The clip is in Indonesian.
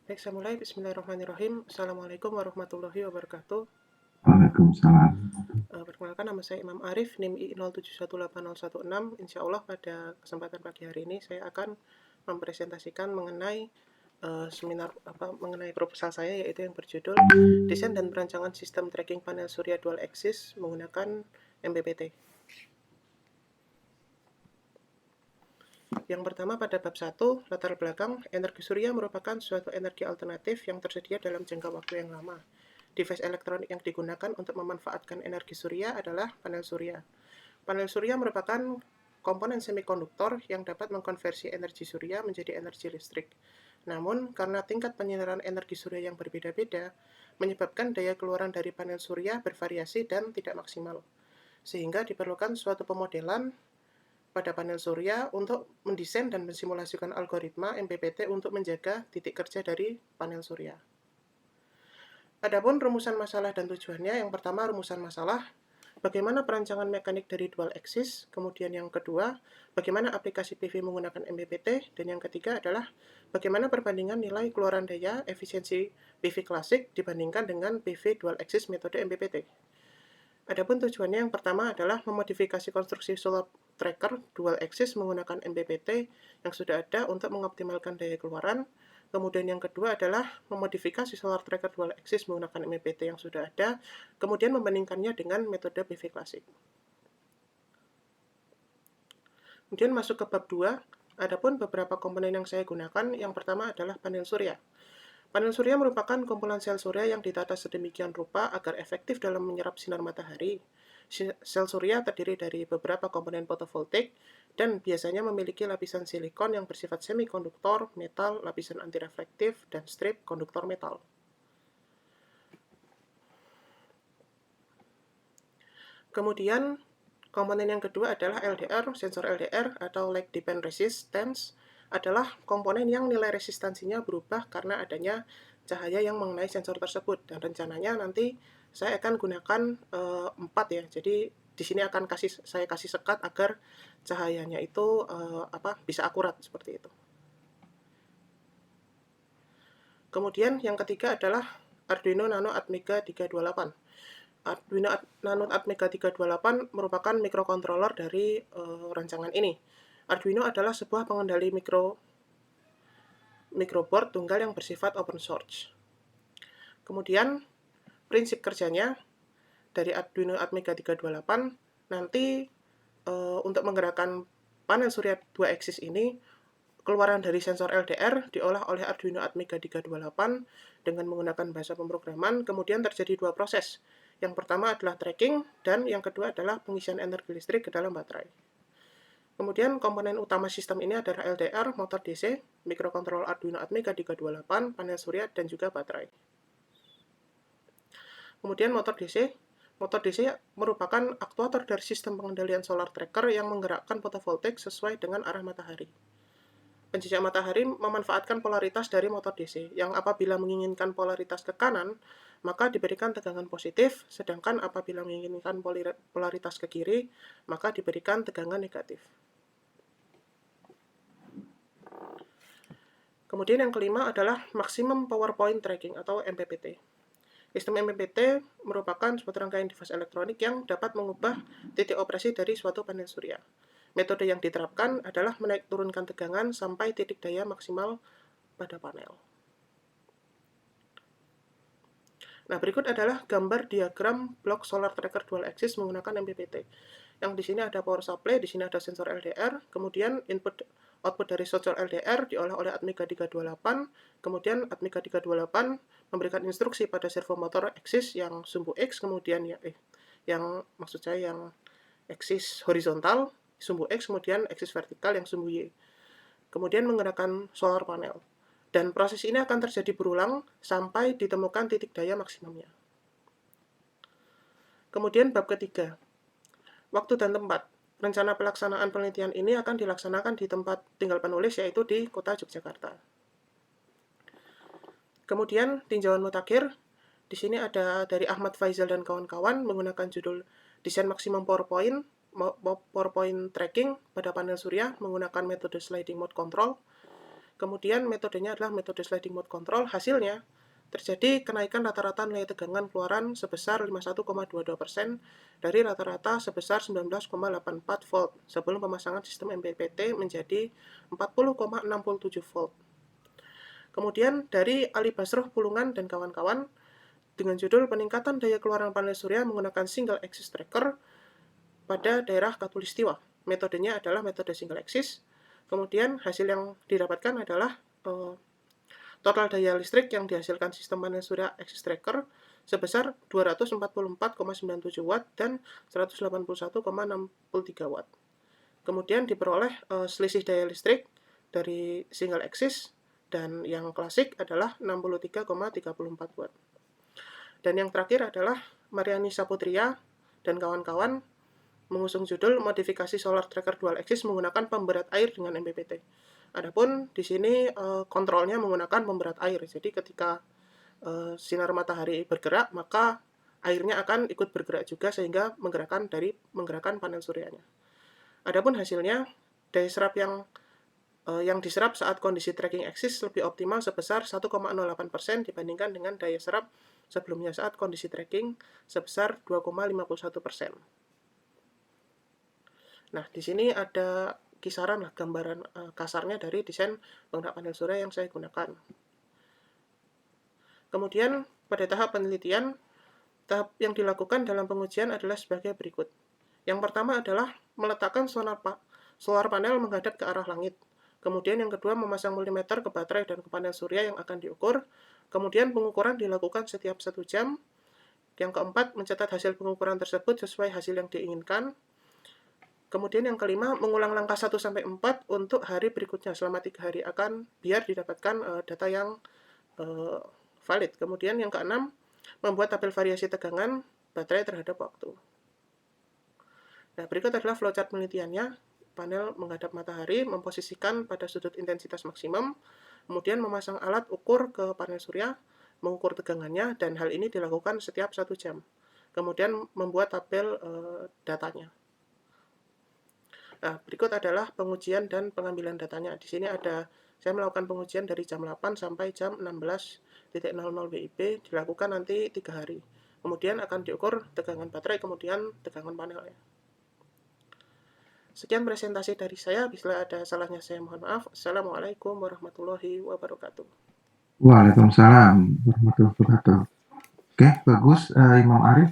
Baik, saya mulai. Bismillahirrahmanirrahim. Assalamualaikum warahmatullahi wabarakatuh. Waalaikumsalam. Perkenalkan, nama saya Imam Arif, NIM I 0718016. Insya Allah pada kesempatan pagi hari ini saya akan mempresentasikan mengenai seminar mengenai proposal saya, yaitu yang berjudul Desain dan Perancangan Sistem Tracking Panel Surya Dual Axis menggunakan MPPT. Yang pertama, pada bab 1, latar belakang, energi surya merupakan suatu energi alternatif yang tersedia dalam jangka waktu yang lama. Device elektronik yang digunakan untuk memanfaatkan energi surya adalah panel surya. Panel surya merupakan komponen semikonduktor yang dapat mengkonversi energi surya menjadi energi listrik. Namun, karena tingkat penyinaran energi surya yang berbeda-beda, menyebabkan daya keluaran dari panel surya bervariasi dan tidak maksimal. Sehingga diperlukan suatu pemodelan pada panel surya untuk mendesain dan mensimulasikan algoritma MPPT untuk menjaga titik kerja dari panel surya. Adapun rumusan masalah dan tujuannya, yang pertama rumusan masalah, bagaimana perancangan mekanik dari dual axis, kemudian yang kedua, bagaimana aplikasi PV menggunakan MPPT, dan yang ketiga adalah bagaimana perbandingan nilai keluaran daya efisiensi PV klasik dibandingkan dengan PV dual axis metode MPPT. Adapun tujuannya, yang pertama adalah memodifikasi konstruksi solar tracker dual axis menggunakan MPPT yang sudah ada untuk mengoptimalkan daya keluaran. Kemudian yang kedua adalah memodifikasi solar tracker dual axis menggunakan MPPT yang sudah ada, kemudian membandingkannya dengan metode PV klasik. Kemudian masuk ke bab 2, adapun beberapa komponen yang saya gunakan. Yang pertama adalah panel surya. Panel surya merupakan kumpulan sel surya yang ditata sedemikian rupa agar efektif dalam menyerap sinar matahari. Sel surya terdiri dari beberapa komponen fotovoltaik dan biasanya memiliki lapisan silikon yang bersifat semikonduktor, metal, lapisan antireflektif, dan strip konduktor metal. Kemudian, komponen yang kedua adalah LDR. Sensor LDR atau Lag Dependent Resistance adalah komponen yang nilai resistansinya berubah karena adanya cahaya yang mengenai sensor tersebut. Dan rencananya nanti saya akan gunakan 4 ya. Jadi di sini akan saya kasih sekat agar cahayanya itu bisa akurat seperti itu. Kemudian yang ketiga adalah Arduino Nano Atmega 328. Arduino Nano Atmega 328 merupakan mikrokontroler dari rancangan ini. Arduino adalah sebuah pengendali microboard tunggal yang bersifat open source. Kemudian prinsip kerjanya dari Arduino Atmega 328 nanti untuk menggerakkan panel surya 2 axis ini, keluaran dari sensor LDR diolah oleh Arduino Atmega 328 dengan menggunakan bahasa pemrograman. Kemudian terjadi dua proses. Yang pertama adalah tracking, dan yang kedua adalah pengisian energi listrik ke dalam baterai. Kemudian komponen utama sistem ini adalah LDR, motor DC, mikrokontroler Arduino Atmega 328, panel surya, dan juga baterai. Kemudian motor DC. Motor DC merupakan aktuator dari sistem pengendalian solar tracker yang menggerakkan fotovoltaik sesuai dengan arah matahari. Penjejak matahari memanfaatkan polaritas dari motor DC, yang apabila menginginkan polaritas ke kanan, maka diberikan tegangan positif, sedangkan apabila menginginkan polaritas ke kiri, maka diberikan tegangan negatif. Kemudian yang kelima adalah Maximum Power Point Tracking atau MPPT. Sistem MPPT merupakan suatu rangkaian device elektronik yang dapat mengubah titik operasi dari suatu panel surya. Metode yang diterapkan adalah menaik turunkan tegangan sampai titik daya maksimal pada panel. Nah, berikut adalah gambar diagram blok solar tracker dual axis menggunakan MPPT. Yang di sini ada power supply, di sini ada sensor LDR, kemudian output dari sensor LDR diolah oleh Atmega 328, kemudian Atmega 328 memberikan instruksi pada servo motor axis yang sumbu X, kemudian yang maksud saya yang axis horizontal, sumbu X, kemudian axis vertikal yang sumbu Y. Kemudian menggunakan solar panel. Dan proses ini akan terjadi berulang sampai ditemukan titik daya maksimumnya. Kemudian bab ketiga, waktu dan tempat. Rencana pelaksanaan penelitian ini akan dilaksanakan di tempat tinggal penulis, yaitu di kota Yogyakarta. Kemudian tinjauan mutakhir. Di sini ada dari Ahmad Faizal dan kawan-kawan menggunakan judul Desain Maksimum PowerPoint Tracking pada panel surya menggunakan metode Sliding Mode Control. Kemudian metodenya adalah metode sliding mode control. Hasilnya terjadi kenaikan rata-rata nilai tegangan keluaran sebesar 51,22% dari rata-rata sebesar 19,84 volt sebelum pemasangan sistem MPPT menjadi 40,67 volt. Kemudian dari Ali Basroh Pulungan dan kawan-kawan dengan judul peningkatan daya keluaran panel surya menggunakan single axis tracker pada daerah Katulistiwa. Metodenya adalah metode single axis. Kemudian hasil yang didapatkan adalah total daya listrik yang dihasilkan sistem panel surya axis tracker sebesar 244,97 watt dan 181,63 watt. Kemudian diperoleh selisih daya listrik dari single axis dan yang klasik adalah 63,34 watt. Dan yang terakhir adalah Mariani Saputria dan kawan-kawan mengusung judul modifikasi solar tracker dual axis menggunakan pemberat air dengan MPPT. Adapun di sini kontrolnya menggunakan pemberat air. Jadi ketika sinar matahari bergerak, maka airnya akan ikut bergerak juga sehingga menggerakkan panel suryanya. Adapun hasilnya, daya serap yang diserap saat kondisi tracking axis lebih optimal sebesar 1,08% dibandingkan dengan daya serap sebelumnya saat kondisi tracking sebesar 2,51%. Nah, di sini ada kisaran gambaran kasarnya dari desain penggerak panel surya yang saya gunakan. Kemudian pada tahap penelitian, tahap yang dilakukan dalam pengujian adalah sebagai berikut. Yang pertama adalah meletakkan solar panel menghadap ke arah langit. Kemudian yang kedua memasang multimeter ke baterai dan ke panel surya yang akan diukur. Kemudian pengukuran dilakukan setiap 1 jam. Yang keempat mencatat hasil pengukuran tersebut sesuai hasil yang diinginkan. Kemudian yang kelima, mengulang langkah 1-4 untuk hari berikutnya selama 3 hari biar didapatkan data yang valid. Kemudian yang keenam, membuat tabel variasi tegangan baterai terhadap waktu. Nah, berikut adalah flowchart penelitiannya. Panel menghadap matahari, memposisikan pada sudut intensitas maksimum, kemudian memasang alat ukur ke panel surya, mengukur tegangannya, dan hal ini dilakukan setiap 1 jam. Kemudian membuat tabel datanya. Nah, berikut adalah pengujian dan pengambilan datanya. Di sini saya melakukan pengujian dari jam 8 sampai jam 16.00 WIB, dilakukan nanti 3 hari. Kemudian akan diukur tegangan baterai, kemudian tegangan panelnya. Sekian presentasi dari saya. Bila ada salahnya saya mohon maaf. Assalamualaikum warahmatullahi wabarakatuh. Waalaikumsalam warahmatullahi wabarakatuh. Oke, bagus Imam Arif.